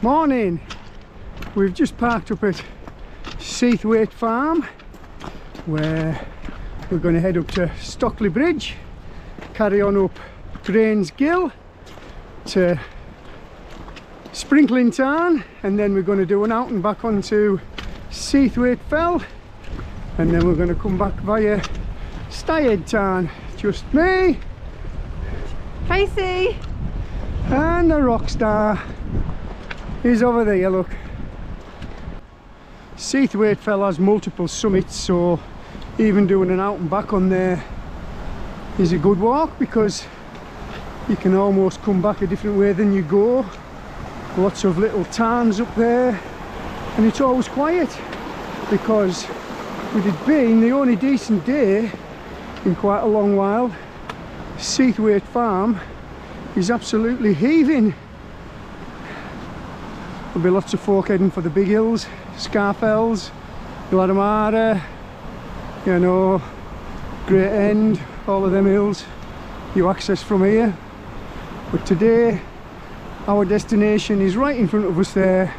Morning. We've just parked up at Seathwaite Farm where we're going to head up to Stockley Bridge, carry on up Grains Gill to Sprinkling Tarn, and then we're going to do an out and back onto Seathwaite Fell, and then we're going to come back via Styhead Tarn. Just me, Casey, and the rock star is over there, look. Seathwaite Fell has multiple summits, so even doing an out and back on there is a good walk because you can almost come back a different way than you go. Lots of little tarns up there, and it's always quiet because with it being the only decent day in quite a long while, Seathwaite Farm is absolutely heaving. There'll be lots of folk heading for the big hills, Scafells, Gladamara, you know, Great End, all of them hills you access from here. But today our destination is right in front of us there,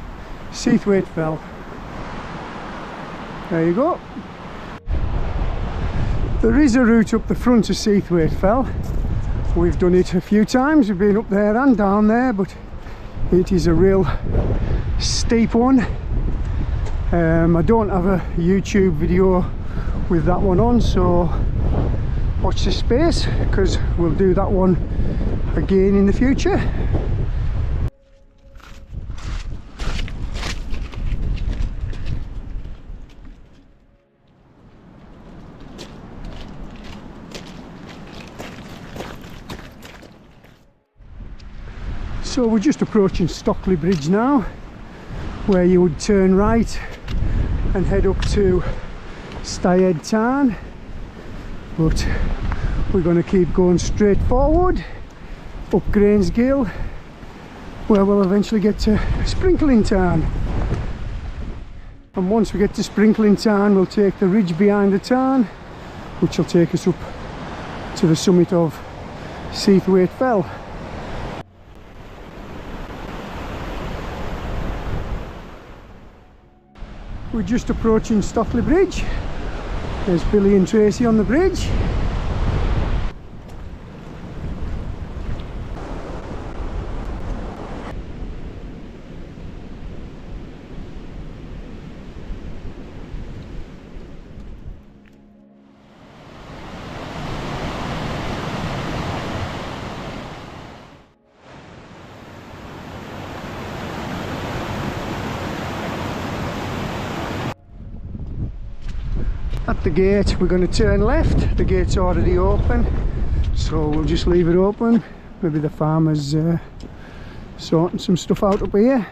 Seathwaite Fell. There you go. There is a route up the front of Seathwaite Fell. We've done it a few times, we've been up there and down there, but it is a real steep one. I don't have a YouTube video with that one on, so watch this space because we'll do that one again in the future. So we're just approaching Stockley Bridge now, where you would turn right and head up to Styhead Tarn, but we're going to keep going straight forward up Grains Gill, where we'll eventually get to Sprinkling Tarn. And once we get to Sprinkling Tarn, we'll take the ridge behind the tarn, which will take us up to the summit of Seathwaite Fell. We're just approaching Stockley Bridge. There's Billy and Tracy on the bridge. At the gate we're going to turn left. The gate's already open, so we'll just leave it open. Maybe the farmer's sorting some stuff out up here.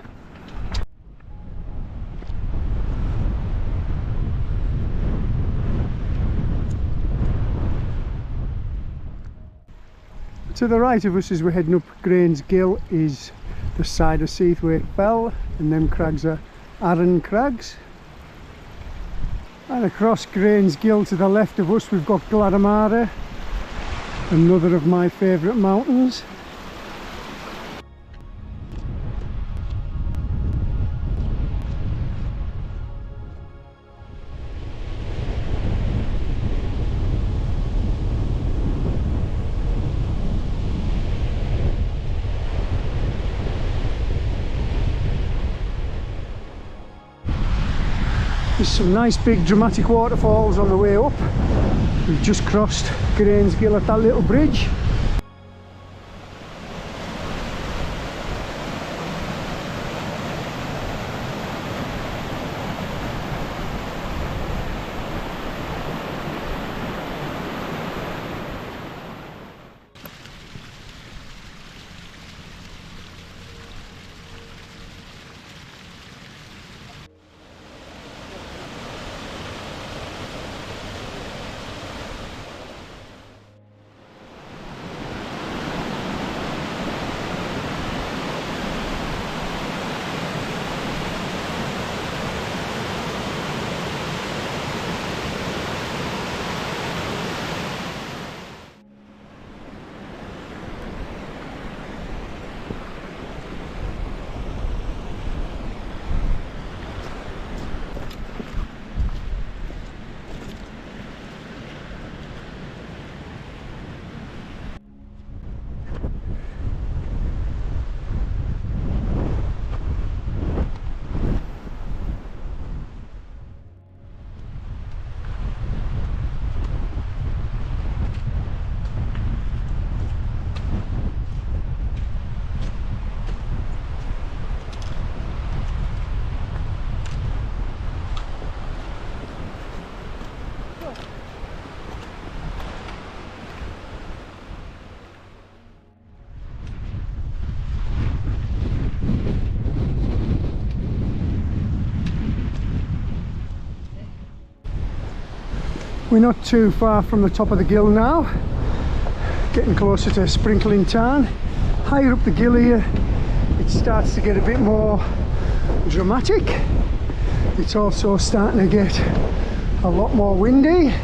To the right of us as we're heading up Grains Gill is the side of Seathwaite Fell, and them crags are Aaron Crags. And across Grains Gill to the left of us we've got Gladamara, another of my favourite mountains. There's some nice big dramatic waterfalls on the way up. We've just crossed Grains Gill at that little bridge. We're not too far from the top of the gill now, getting closer to Sprinkling Tarn. Higher up the gill here, it starts to get a bit more dramatic. It's also starting to get a lot more windy.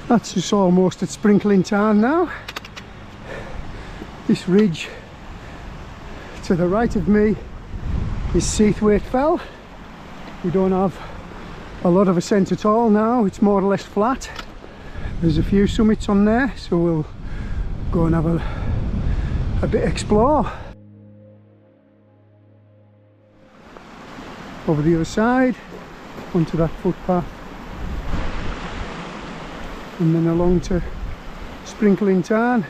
That's just almost at Sprinkling Tarn now. This ridge to the right of me is Seathwaite Fell. We don't have a lot of ascent at all now, it's more or less flat. There's a few summits on there, so we'll go and have a bit explore. Over the other side, onto that footpath, and then along to Sprinkling Tarn.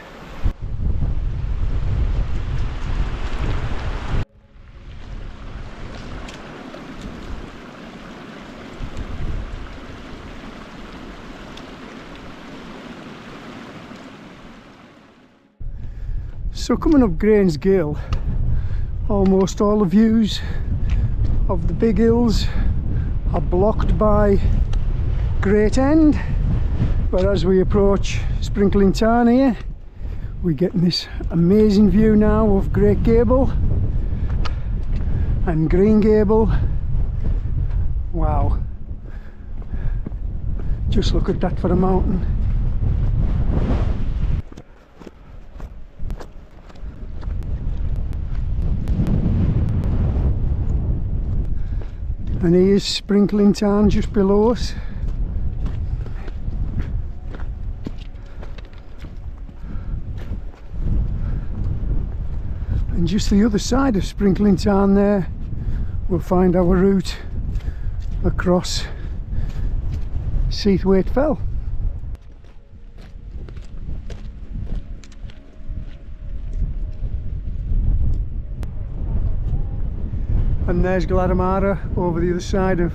So coming up Grains Gill, almost all the views of the big hills are blocked by Great End, but as we approach Sprinkling Tarn here, we're getting this amazing view now of Great Gable and Green Gable. Wow, just look at that for a mountain. And here's Sprinkling Tarn just below us. And just the other side of Sprinkling Tarn there, we'll find our route across Seathwaite Fell. And there's Gladamara over the other side of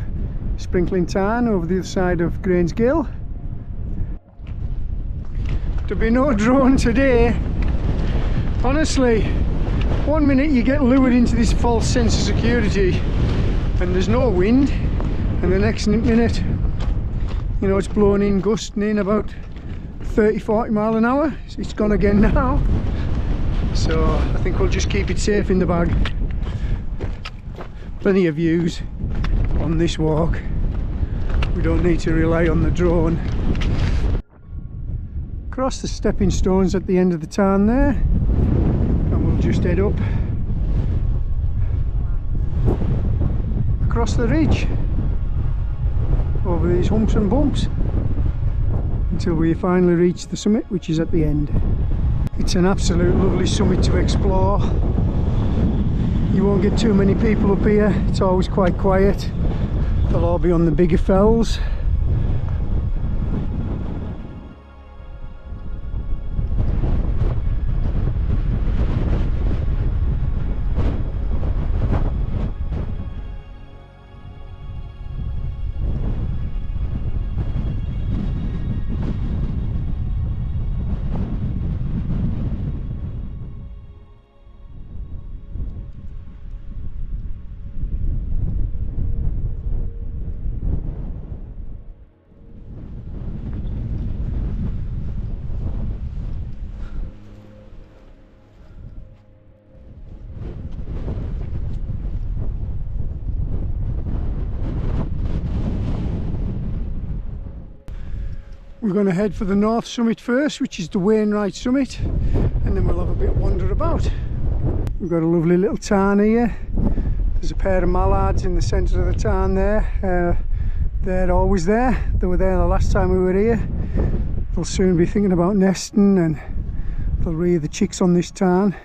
Sprinkling Tarn, over the other side of Grains Gill. There'll be no drone today. Honestly, one minute you get lured into this false sense of security and there's no wind, and the next minute, you know, it's blowing in, gusting in about 30-40 mile an hour. It's gone again now. So I think we'll just keep it safe in the bag. Plenty of views on this walk. We don't need to rely on the drone. Cross the stepping stones at the end of the tarn there, and we'll just head up across the ridge over these humps and bumps until we finally reach the summit, which is at the end. It's an absolute lovely summit to explore. You won't get too many people up here, it's always quite quiet. They'll all be on the bigger fells. We're going to head for the north summit first, which is the Wainwright summit, and then we'll have a bit wander about. We've got a lovely little tarn here. There's a pair of mallards in the centre of the tarn there. They're always there. They were there the last time we were here. They'll soon be thinking about nesting, and they'll rear the chicks on this tarn.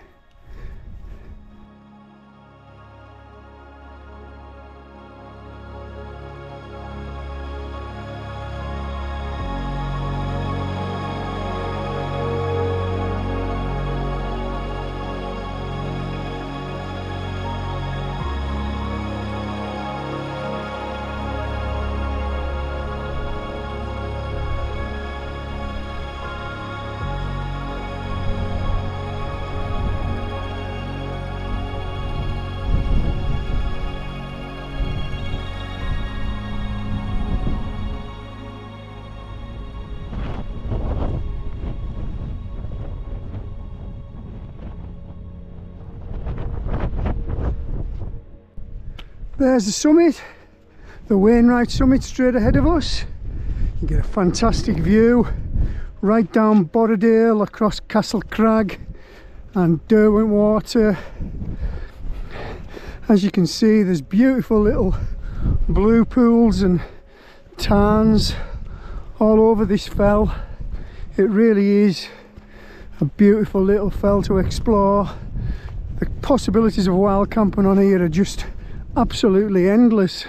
There's the summit, the Wainwright summit straight ahead of us. You get a fantastic view right down Borrowdale, across Castle Crag and Derwent water. As you can see, there's beautiful little blue pools and tarns all over this fell. It really is a beautiful little fell to explore. The possibilities of wild camping on here are just absolutely endless.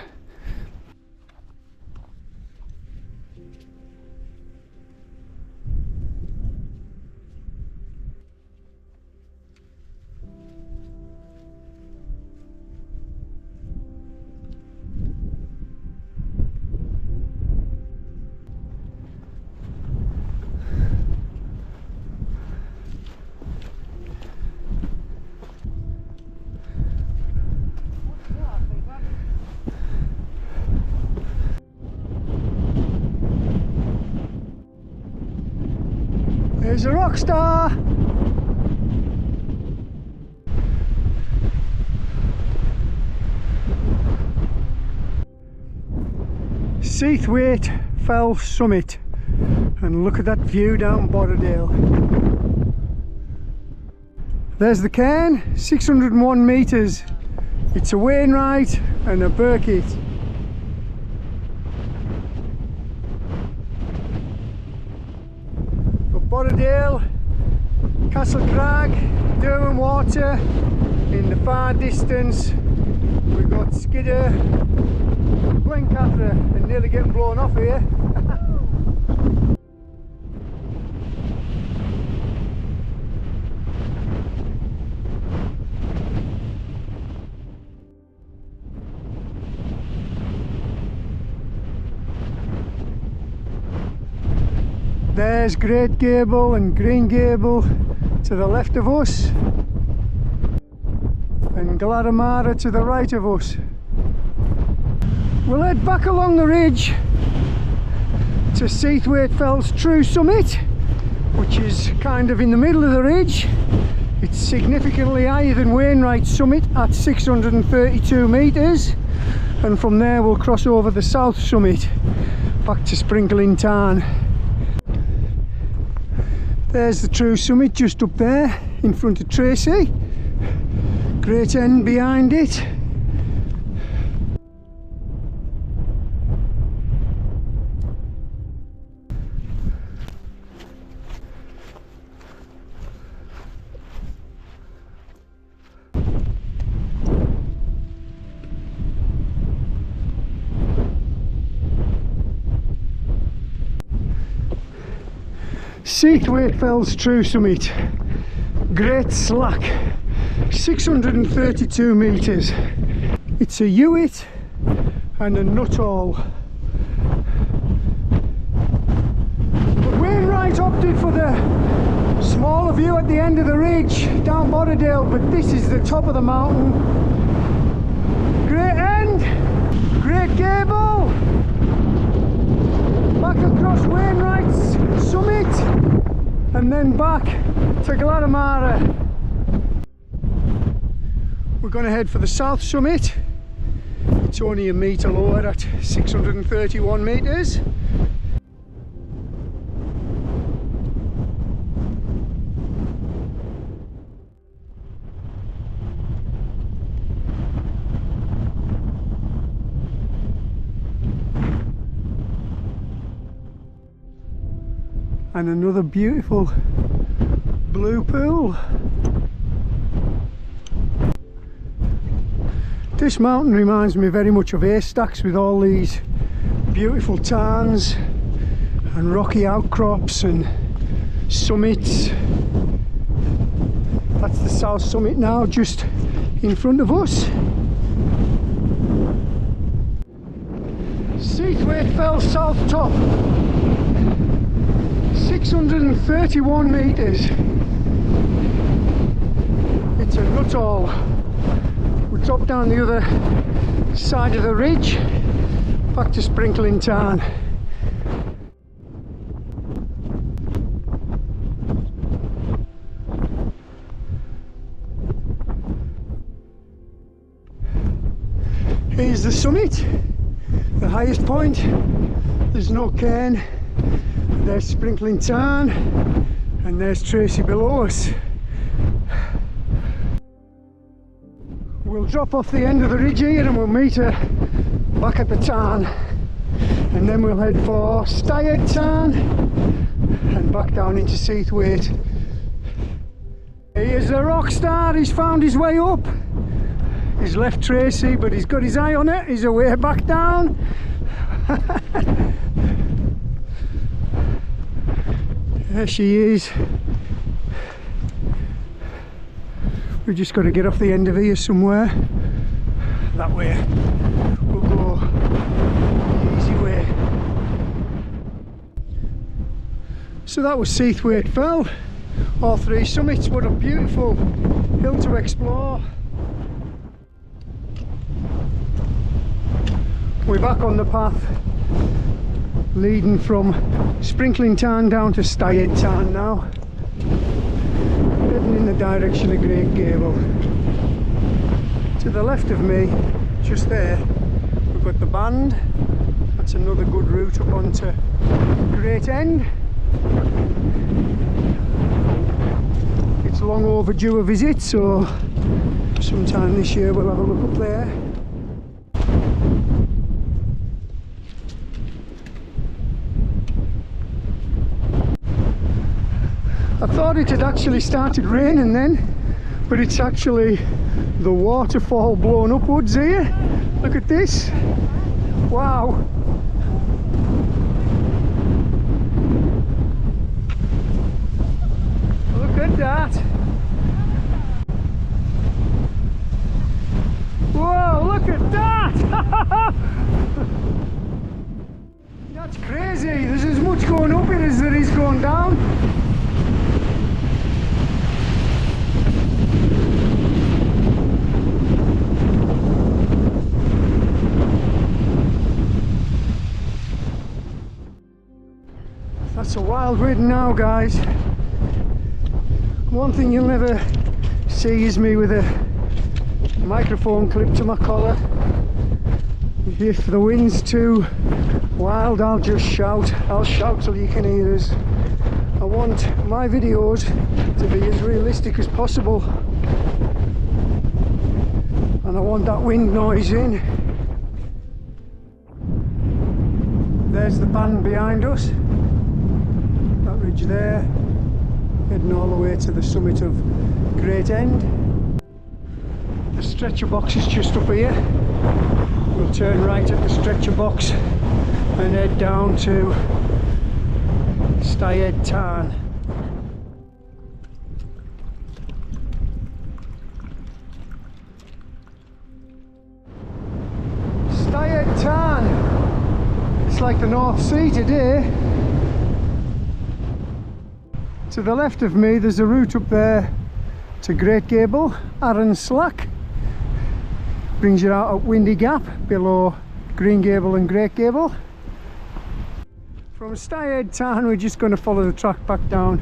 There's a rock star! Seathwaite Fell summit, and look at that view down Borrowdale. There's the cairn, 601 metres. It's a Wainwright and a Burkitt. Borrowdale, Castle Crag, Derwent water. In the far distance we've got Skidder, Blencathra, and nearly getting blown off here. There's Great Gable and Green Gable to the left of us, and Gladamara to the right of us. We'll head back along the ridge to Seathwaite Fell's true summit, which is kind of in the middle of the ridge. It's significantly higher than Wainwright's summit at 632 metres, and from there we'll cross over the south summit back to Sprinkling Tarn. There's the true summit just up there in front of Tracy. Great End behind it. Seathwaite Fell's true summit, great slack, 632 metres. It's a Hewitt and a Nuttall. But Wainwright opted for the smaller view at the end of the ridge down Borrowdale, but this is the top of the mountain. Great End, Great Gable, back across Wainwright's summit, and then back to Gladamara. We're going to head for the south summit. It's only a metre lower at 631 metres. and another beautiful blue pool. This mountain reminds me very much of Haystacks, with all these beautiful tarns and rocky outcrops and summits. That's the south summit now, just in front of us. Seathwaite Fell south top, 631 metres. It's a nut all. We drop down the other side of the ridge, back to Sprinkling Tarn. Here's the summit, the highest point. There's no cairn. There's Sprinkling Tarn, and there's Tracy below us. We'll drop off the end of the ridge here and we'll meet her back at the tarn, and then we'll head for Styhead Tarn and back down into Seathwaite. Here's the rock star. He's found his way up. He's left Tracy, but he's got his eye on it. He's away back down. There she is. We've just got to get off the end of here somewhere. That way. We'll go the easy way. So that was Seathwaite Fell. All three summits. What a beautiful hill to explore. We're back on the path leading from Sprinkling Tarn down to Styhead Tarn now, heading in the direction of Great Gable. To the left of me, just there, we've got the band. That's another good route up onto Great End. It's long overdue a visit, so sometime this year we'll have a look up there. I thought it had actually started raining then, but it's actually the waterfall blown upwards here. Look at this. Wow. Look at that. Whoa, look at that. That's crazy. There's as much going up it as there is going down. That's a wild ridden now, guys. One thing you'll never see is me with a microphone clipped to my collar. If the wind's too wild, I'll just shout. I'll shout till you can hear us. I want my videos to be as realistic as possible, and I want that wind noise in. There's the band behind us. There, heading all the way to the summit of Great End. The stretcher box is just up here. We'll turn right at the stretcher box and head down to Styhead Tarn. Styhead Tarn. It's like the North Sea today. To the left of me there's a route up there to Great Gable, Aaron Slack. Brings you out at Windy Gap below Green Gable and Great Gable. From Styhead Tarn we're just going to follow the track back down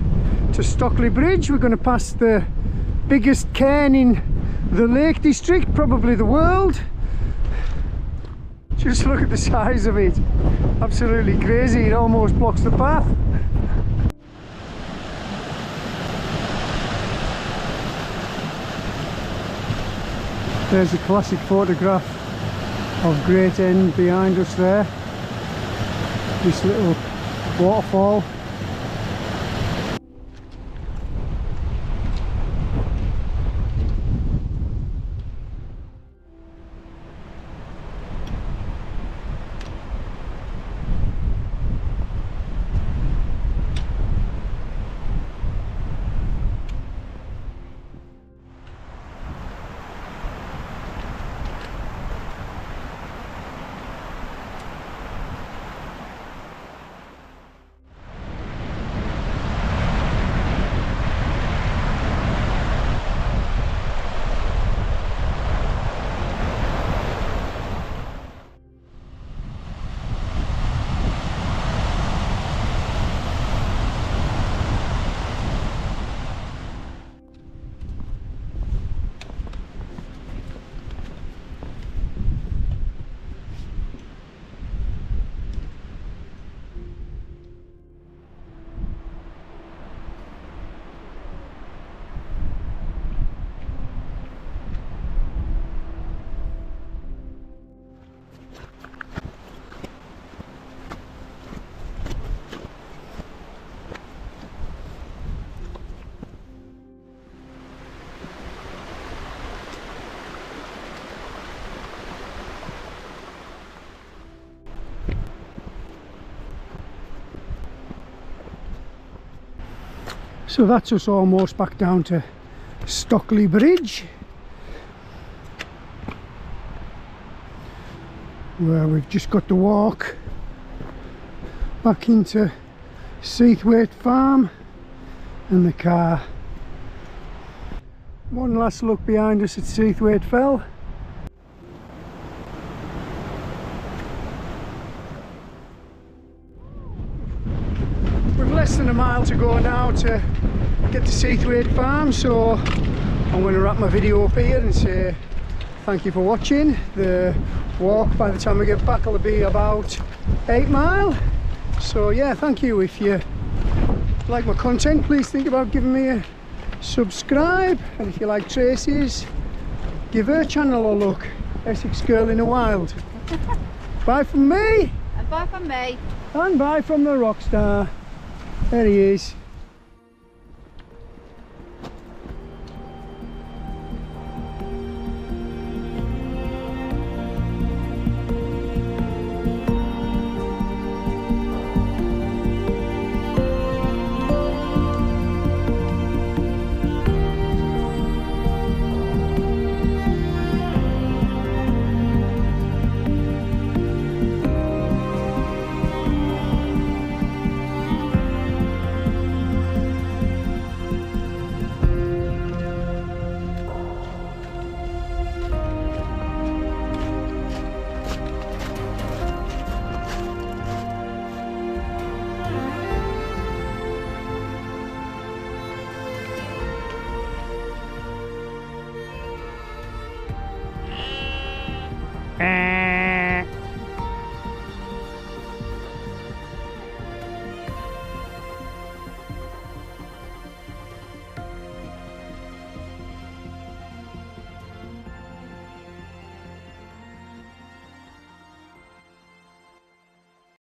to Stockley Bridge. We're going to pass the biggest cairn in the Lake District, probably the world. Just look at the size of it. Absolutely crazy, it almost blocks the path. There's a classic photograph of Great End behind us there. This little waterfall. So that's us almost back down to Stockley Bridge, where we've just got to walk back into Seathwaite Farm and the car. One last look behind us at Seathwaite Fell. We've less than a mile to go now to get to Seathwaite Farm, so I'm going to wrap my video up here and say thank you for watching. The walk by the time we get back will be about 8 mile. So yeah, thank you. If you like my content, please think about giving me a subscribe, and if you like Tracy's, give her channel a look. Essex Girl in the Wild. Bye from me. And bye from me. And bye from the rock star. There he is.